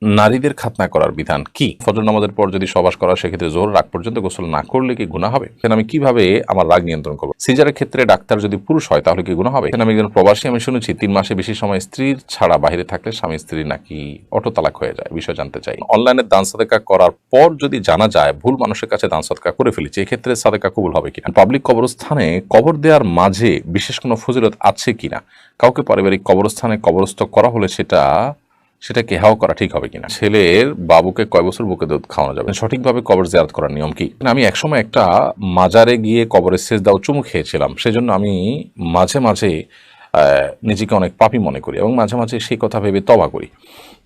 নারীদের খাতনা করার বিধান কি? ফজর নামাজের পর যদি সহবাস করা সেক্ষেত্রে জোহর রাগ পর্যন্ত গোসল না করলে কি গুনাহ হবে? আমি কিভাবে আমার রাগ নিয়ন্ত্রণ করবো? সিজারের ক্ষেত্রে ডাক্তার যদি পুরুষ হয় তাহলে কি গুনাহ হবে? আমি একজন প্রবাসী, আমি শুনেছি 3 মাসে বেশি সময় স্ত্রীর ছাড়া বাইরে থাকলে স্বামী স্ত্রী নাকি অটো তালাক হয়ে যায়। বিষয় জানতে চাই। অনলাইনে দান সাদেকা করার পর যদি জানা যায় ভুল মানুষের কাছে দান সাদেকা করে ফেলেছি, এক্ষেত্রে সাদেকা কবুল হবে কিনা? পাবলিক কবরস্থানে কবর দেওয়ার মাঝে বিশেষ কোনো ফজিলত আছে কিনা? কাউকে পারিবারিক কবরস্থানে কবরস্থ করা হলে সেটা কেহাও করা ঠিক হবে কিনা? ছেলের বাবুকে কয় বছর বুকে দুধ খাওয়ানো যাবে? সঠিকভাবে কবর জিয়ারত করার নিয়ম কি? আমি একসময় একটা মাজারে গিয়ে কবরের সেজদাও চুমু খেয়েছিলাম, সেজন্য আমি মাঝে মাঝে নিজেকে অনেক পাপী মনে করি এবং মাঝে মাঝে সেই কথা ভেবে তওবা করি।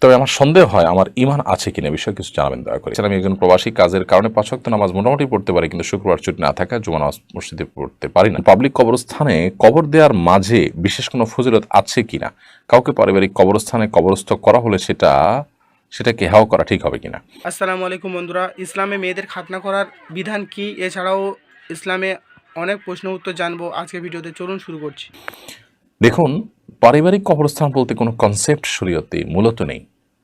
তবে আমার সন্দেহ হয় আমার ঈমান আছে কিনা, বিষয়ে কিছু জানাবেন দয়া করে। আমি একজন প্রবাসী, কাজের কারণে 5 ওয়াক্ত নামাজ মোটামুটি পড়তে পারি, কিন্তু শুক্রবার ছুটি না থাকায় জুমা নামাজ মসজিদে পড়তে পারি না। পাবলিক কবরস্থানে কবর দেওয়ার মাঝে বিশেষ কোনো ফজিলত আছে কিনা? কাউকে পারিবারিক কবরস্থানে কবরস্থ করা হলে সেটা কেহাও করা ঠিক হবে কিনা? আসসালামু আলাইকুম বন্ধুরা, ইসলামে মেয়েদের খাতনা করার বিধান কি, এছাড়াও ইসলামে অনেক প্রশ্ন উত্তর জানবো আজকে ভিডিওতে। চলুন শুরু করছি। দেখুন, পারিবারিক কবরস্থান বলতে কোনো কনসেপ্ট শরীয়তে মূলত নেই।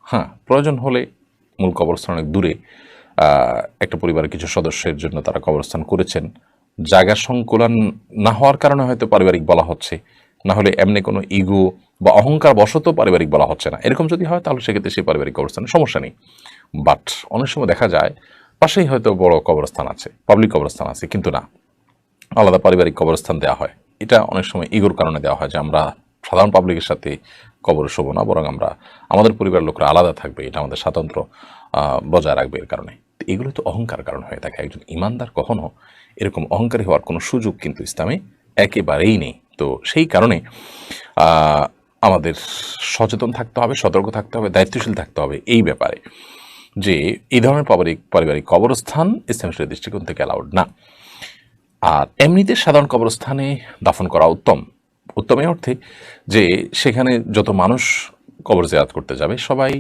হ্যাঁ, প্রয়োজন হলে মূল কবরস্থান অনেক দূরে একটা পরিবারের কিছু সদস্যের জন্য তারা কবরস্থান করেছেন। জায়গা সংকুলান না হওয়ার কারণে হয়তো পারিবারিক বলা হচ্ছে, না হলে এমনি কোনো ইগো বা অহংকার বশত পারিবারিক বলা হচ্ছে না। এরকম যদি হয় তাহলে সেক্ষেত্রে সেই পারিবারিক কবরস্থানের সমস্যা নেই। বাট অনেক সময় দেখা যায় পাশেই হয়তো বড় কবরস্থান আছে, পাবলিক কবরস্থান আছে, কিন্তু না, আলাদা পারিবারিক কবরস্থান দেওয়া হয়। এটা অনেক সময় ইগোর কারণে দেওয়া হয় যে আমরা সাধারণ পাবলিকের সাথে কবর শোব না, বরং আমরা আমাদের পরিবারের লোকরা আলাদা থাকবে, এটা আমাদের স্বাতন্ত্র্য বজায় রাখবে। এর কারণে এগুলো তো অহংকার কারণ হয়ে থাকে। একজন ইমানদার কখনো এরকম অহংকারী হওয়ার কোনো সুযোগ কিন্তু ইসলামে একেবারেই নেই। তো সেই কারণে আমাদের সচেতন থাকতে হবে, সতর্ক থাকতে হবে, দায়িত্বশীল থাকতে হবে এই ব্যাপারে যে এই ধরনের পারিবারিক কবরস্থান ইসলামের দৃষ্টিকোণ থেকে অ্যালাউড না। আর এমনিতে সাধারণ কবরস্থানে দাফন করা উত্তম এই অর্থে যে সেখানে যত মানুষ কবর জিয়ারত করতে যাবে সবাই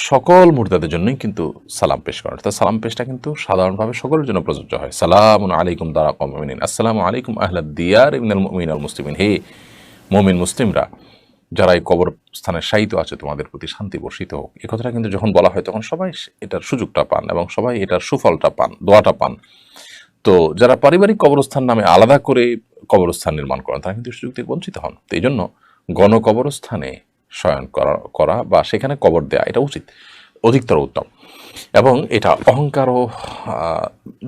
সকল মুর্দাদের জন্যই কিন্তু সালাম পেশ করেন। অর্থাৎ সালাম পেশটা কিন্তু সাধারণভাবে সকলের জন্য প্রযোজ্য হয়। সালামুন আলাইকুম দারা কওমিন মুমিনিন, আসসালামু আলাইকুম আহলাদ দিয়ার মিনাল মুমিনিন ওয়াল মুসলিমিন, হে মুমিন মুসলিমরা যারা এই কবরস্থানে শায়িত আছে তোমাদের প্রতি শান্তি বর্ষিত হোক। এই কথাটা কিন্তু যখন বলা হয় তখন সবাই এটার সুযোগটা পান এবং সবাই এটার সুফলটা পান, দোয়াটা পান। তো যারা পারিবারিক কবরস্থান নামে আলাদা করে কবরস্থান নির্মাণ করেন তারা কিন্তু সুযোগ থেকে বঞ্চিত হন। তো এই জন্য গণকবরস্থানে শয়ন করা বা সেখানে কবর দেয়া এটা উচিত, অধিকতর উত্তম, এবং এটা অহংকারও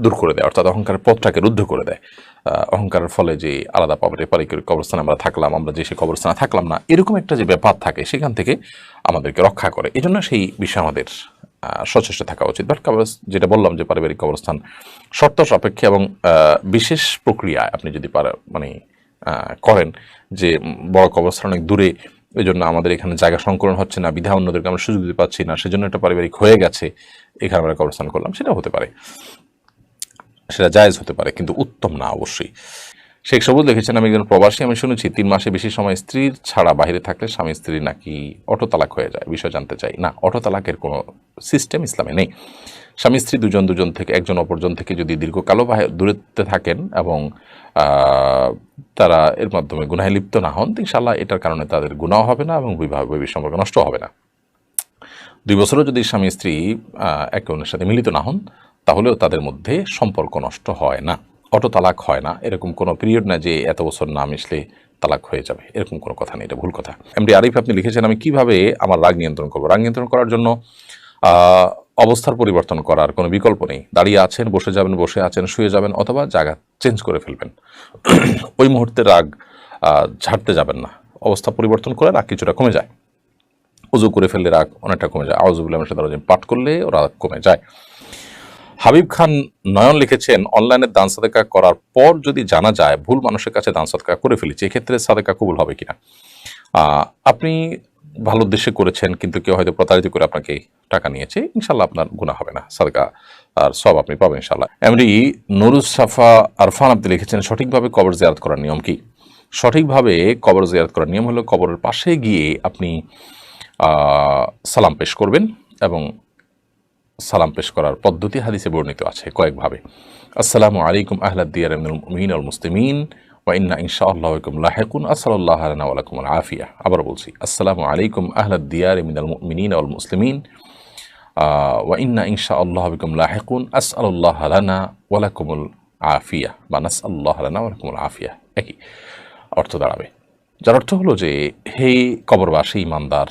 দূর করে দেয়, অর্থাৎ অহংকারের পথটাকে রুদ্ধ করে দেয়। অহংকারের ফলে যে আলাদা পারিবারিক কবরস্থানে আমরা থাকলাম, আমরা যে সেই কবরস্থানে থাকলাম না, এরকম একটা যে ব্যাপার থাকে সেখান থেকে আমাদেরকে রক্ষা করে। এই জন্য সেই বিষয়ে আমাদের সচেষ্ট থাকা উচিত। বাট যেটা বললাম যে পারিবারিক কবরস্থান শর্ত সাপেক্ষে এবং বিশেষ প্রক্রিয়ায় আপনি যদি করেন যে বড় কবরস্থান অনেক দূরে, এই জন্য আমাদের এখানে জায়গা সংকলন হচ্ছে না, বিধা অন্যদেরকে আমরা সুযোগ দিতে পারছি না, সেজন্য এটা পারিবারিক হয়ে গেছে, এখানে আমরা কবরস্থান করলাম, সেটা হতে পারে, সেটা জায়েজ হতে পারে, কিন্তু উত্তম না অবশ্যই। শেখ সবুজ লিখেছেন, আমি একজন প্রবাসী, আমি শুনেছি 3 মাসে বেশি সময় স্ত্রীর ছাড়া বাইরে থাকলে স্বামী স্ত্রী নাকি অটো তালাক হয়ে যায়। বিষয় জানতে চাই। না, অটো তালাকের কোনো সিস্টেম ইসলামে নেই। স্বামী স্ত্রী দুজন থেকে একজন অপরজন থেকে যদি দীর্ঘকালও দূরত্বে থাকেন এবং তারা এর মাধ্যমে গুনাহে লিপ্ত না হন, ইনশাআল্লাহ এটার কারণে তাদের গুনাহ হবে না এবং বৈবাহিক সম্পর্ক নষ্ট হবে না। 2 বছরও যদি স্বামী স্ত্রী একে অন্যের সাথে মিলিত না হন তাহলেও তাদের মধ্যে সম্পর্ক নষ্ট হয় না, অটো তালাক হয় না। এরকম কোনো পিরিয়ড না যে এত বছর না মিশলে তালাক হয়ে যাবে, এরকম কোনো কথা নেই, এটা ভুল কথা। এমডি আরিফ আপনি লিখেছেন, আমি কিভাবে আমার রাগ নিয়ন্ত্রণ করবো? রাগ নিয়ন্ত্রণ করার জন্য অবস্থার পরিবর্তন করার কোনো বিকল্প নেই। দাঁড়িয়ে আছেন, বসে যাবেন, বসে আছেন, শুয়ে যাবেন, অথবা জায়গা চেঞ্জ করে ফেলবেন। ওই মুহূর্তে রাগ ঝাড়তে যাবেন না, অবস্থা পরিবর্তন করে রাগ কিছুটা কমে যায়। উজু করে ফেললে রাগ অনেকটা কমে যায়, আউযুবিল্লাহি মিনাশ শাইতানির রাজিম পাঠ করলে রাগ কমে যায়। হাবিব খান নয়ন লিখেছেন, অনলাইনে দান সাদেকা করার পর যদি জানা যায় ভুল মানুষের কাছে দান সাদেকা করে ফেলেছি, এক্ষেত্রে সাদেকা কবুল হবে কিনা? আপনি ভালো উদ্দেশ্যে করেছেন, কিন্তু কেউ হয়তো প্রতারিত করে আপনাকে টাকা নিয়েছে, ইনশাল্লাহ আপনার গুনাহ হবে না, সাদেকা আর সব আপনি পাবেন ইনশাল্লাহ। এমনি নুরুস সাফা আরফান আপনি লিখেছেন, সঠিকভাবে কবর জিয়ারত করার নিয়ম কি? সঠিকভাবে কবর জিয়ারত করার নিয়ম হলো কবরের পাশে গিয়ে আপনি সালাম পেশ করবেন, এবং সালাম পেশ করার পদ্ধতি হাদিসে বর্ণিত আছে কয়েকভাবে। আসসালামু আলাইকুম আহলাদ দিয়ার মিনাল মুমিনিন ওয়াল মুসলিমিন ওয়া ইন্না ইনশাআল্লাহু বিকুম লাহিকুন আসসালাল্লাহু আলানা ওয়া লাকুমুল আফিয়া। আবার বলছি, আসসালামু আলাইকুম আহলাদ দিয়ারি মিনাল মুমিনিনা ওয়াল মুসলিমিন ওয়া ইন্না ইনশাআল্লাহু বিকুম লাহিকুন আসআলুল্লাহ লানা ওয়া লাকুমুল আফিয়া বা নাসআলুল্লাহ লানা ওয়া লাকুমুল আফিয়া, একই অর্থ দাঁড়াবে। যার অর্থ হলো যে, হে কবরবাসী ইমানদার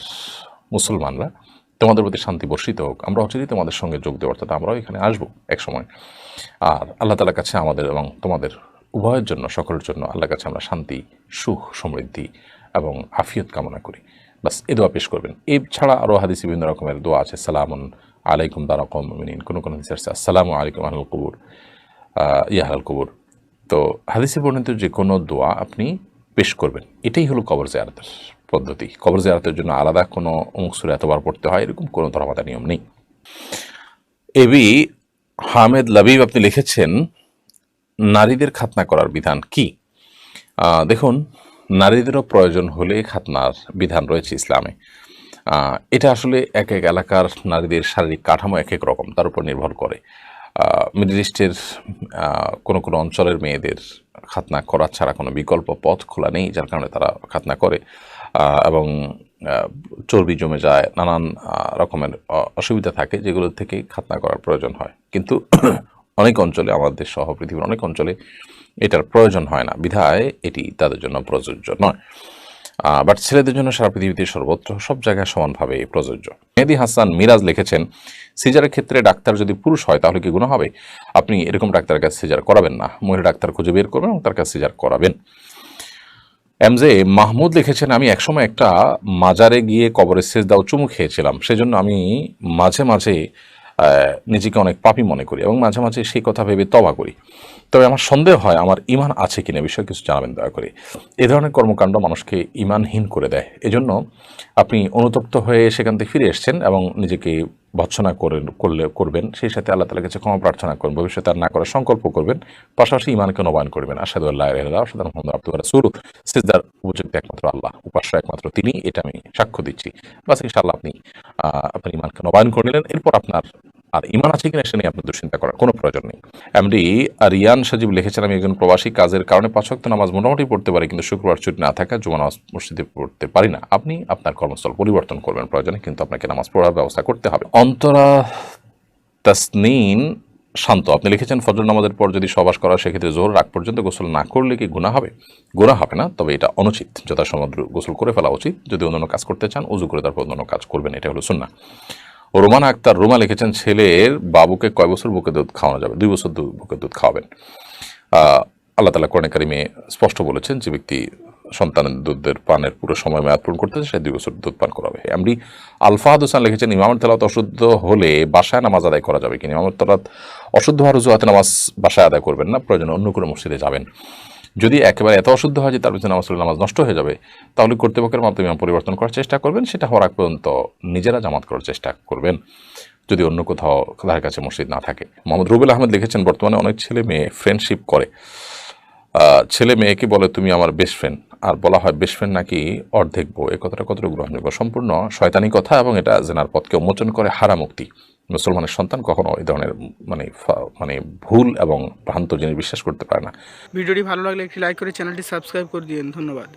মুসলমানরা, তোমাদের প্রতি শান্তি বর্ষিত হোক। আমরা অচিরেই তোমাদের সঙ্গে যোগ দেব, অর্থাৎ আমরাও এখানে আসবো এক সময়। আর আল্লাহ তাআলার কাছে আমাদের এবং তোমাদের উভয়ের জন্য, সকলের জন্য আল্লাহর কাছে আমরা শান্তি, সুখ, সমৃদ্ধি এবং আফিয়ত কামনা করি। বাস এই দোয়া পেশ করবেন। এছাড়া আরও হাদিসে বিভিন্ন রকমের দোয়া আছে। সালামুন আলাইকুম দারা কওমিন মুমিনিন, কোনো কোনো হাদিসে আছে আসসালামু আলাইকুম আহলাল কুবুর আহলাল কুবুর। তো হাদিসে বর্ণিত যে কোনো দোয়া আপনি পেশ করবেন। এটাই হলো কবর জিয়ারতের পদ্ধতি। কবর জিয়ারতের জন্য আলাদা কোনো অমুক সূরা এতবার পড়তে হয় এরকম কোনো ধর্মাদা নিয়ম নেই। এবি হামেদ লাবিব আপনি লিখেছেন, নারীদের খাতনা করার বিধান কি? দেখুন, নারীদেরও প্রয়োজন হলে খাতনার বিধান রয়েছে ইসলামে। এটা আসলে এক এক এলাকার নারীদের শারীরিক কাঠামো এক এক রকম, তার উপর নির্ভর করে। মিডল ইস্টের কোনো কোনো অঞ্চলের মেয়েদের খাতনা করা ছাড়া কোনো বিকল্প পথ খোলা নেই, যার কারণে তারা খাতনা করে এবং চর্বি জমে যায়, নানান রকমের অসুবিধা থাকে, যেগুলো থেকে খাতনা করার প্রয়োজন হয়। কিন্তু অনেক অঞ্চলে, আমাদের সহ পৃথিবীর অনেক অঞ্চলে এটার প্রয়োজন হয় না, বিধায় এটি তাদের জন্য প্রযোজ্য নয়। বাট ছেলেদের জন্য সারা পৃথিবীতে সর্বত্র সব জায়গায় সমানভাবে প্রযোজ্য। মেহেদি হাসান মিরাজ লিখেছেন, সিজারের ক্ষেত্রে ডাক্তার যদি পুরুষ হয় তাহলে কি গুনাহ হবে? আপনি এরকম ডাক্তারের কাছে সিজার করাবেন না, মহিলা ডাক্তার খুঁজে বের করবেন এবং তার কাছে সিজার করাবেন। এমজে মাহমুদ লিখেছেন, আমি একসময় একটা মাজারে গিয়ে কবরের সেজদাও চুমু খেয়েছিলাম, সেজন্য আমি মাঝে মাঝে নিজেকে অনেক পাপী মনে করি এবং মাঝে মাঝে সেই কথা ভেবে তওবা করি। তবে আমার সন্দেহ হয় আমার ঈমান আছে কিনা, বিষয়ে কিছু জানাবেন দয়া করে। এ ধরনের কর্মকাণ্ড মানুষকে ঈমানহীন করে দেয়। এজন্য আপনি অনুতপ্ত হয়ে সেখান থেকে ফিরে এসেছেন এবং নিজেকে ভৎসনা করবেন, সেই সাথে আল্লাহ তাআলার কাছে ক্ষমা প্রার্থনা করবেন, ভবিষ্যতে আর না করার সংকল্প করবেন, পাশাপাশি ঈমানকে নবায়ন করবেন। আশহাদু আল্লা ইলাহা ইল্লাল্লাহ ওয়া আশহাদু আন্না মুহাম্মাদান আবদুহু ওয়া রাসূলুহু। সিজদার উপযুক্ত একমাত্র আল্লাহ, উপাস্য একমাত্র তিনি, এটা আমি সাক্ষ্য দিচ্ছি। বাস ইনশাআল্লাহ আপনি আপনার ঈমানকে নবায়ন করে নিলেন। এরপর আপনার আর ঈমান আছে কিনা সে নিয়ে আপনার দুশ্চিন্তা করার কোনো প্রয়োজন নেই। এমডি রিয়ান সাজিব লিখেছেন, আমি একজন প্রবাসী, কাজের কারণে ৫ ওয়াক্ত নামাজ মোটামুটি পড়তে পারি, কিন্তু শুক্রবার ছুটি না থাকা জুমা নামাজ মসজিদে পড়তে পারি না। আপনি আপনার কর্মস্থল পরিবর্তন করবেন প্রয়োজনে, কিন্তু আপনাকে নামাজ পড়ার ব্যবস্থা করতে হবে। অন্তরা তাসনিন শান্ত আপনি লিখেছেন, ফজর নামাজের পর যদি সহবাস করা, সেক্ষেত্রে জোহর রাগ পর্যন্ত গোসল না করলে কি গুনাহ হবে? গুনাহ হবে না, তবে এটা অনুচিত। যথাসময় গোসল করে ফেলা উচিত। যদি অন্যান্য কাজ করতে চান, উজু করে তারপর অন্যান্য কাজ করবেন, এটা হলো সুন্নাহ। রোমানা আক্তার রুমা লিখেছেন, ছেলের বাবুকে কয় বছর বুকের দুধ খাওয়ানো যাবে? 2 বছর বুকের দুধ খাওয়াবেন। আল্লাহ তাআলা কোরআনে কারিমে স্পষ্ট বলেছেন, যে ব্যক্তি সন্তানের দুধের পানের পুরো সময় মেয়াদ পূরণ করতেছে, সে 2 বছর দুধ পান করাবে। এমডি আলফাহাদ হোসেন লিখেছেন, ইমামের তেলাওয়াত অশুদ্ধ হলে বাসায় নামাজ আদায় করা যাবে কিনা? ইমামের তেলাওয়াত অশুদ্ধ হওয়ার অজুহাতে নামাজ বাসায় আদায় করবেন না, প্রয়োজনে অন্য কোনো মসজিদে যাবেন। যদি একেবারে এত অশুদ্ধ হয় যে তার পিছনে নামাজ নষ্ট হয়ে যাবে, তাহলে কর্তৃপক্ষের মাধ্যমে ইমাম পরিবর্তন করার চেষ্টা করবেন। সেটা হওয়ার আগ পর্যন্ত নিজেরা জামাত করার চেষ্টা করবেন, যদি অন্য কোথাও তার কাছে মসজিদ না থাকে। মোহাম্মদ রুবেল আহমেদ লিখেছেন, বর্তমানে অনেক ছেলে মেয়ে ফ্রেন্ডশিপ করে। ছেলে মেয়েকে বলে তুমি আমার বেস্ট ফ্রেন্ড, আর বলা হয় বেস্ট ফ্রেন্ড নাকি অর্ধেক বউ। এই কথাটা কতটুকু গ্রহণযোগ্য? সম্পূর্ণ শয়তানি কথা এবং এটা জেনার পথকে উন্মোচন করে হারামুক্তি। মুসলমানের সন্তান কখনো এই ধরনের মানে ভুল এবং ভ্রান্ত জিনিস বিশ্বাস করতে পারে না। ভিডিওটি ভালো লাগলে একটি লাইক করে চ্যানেলটি সাবস্ক্রাইব করে দিন। ধন্যবাদ।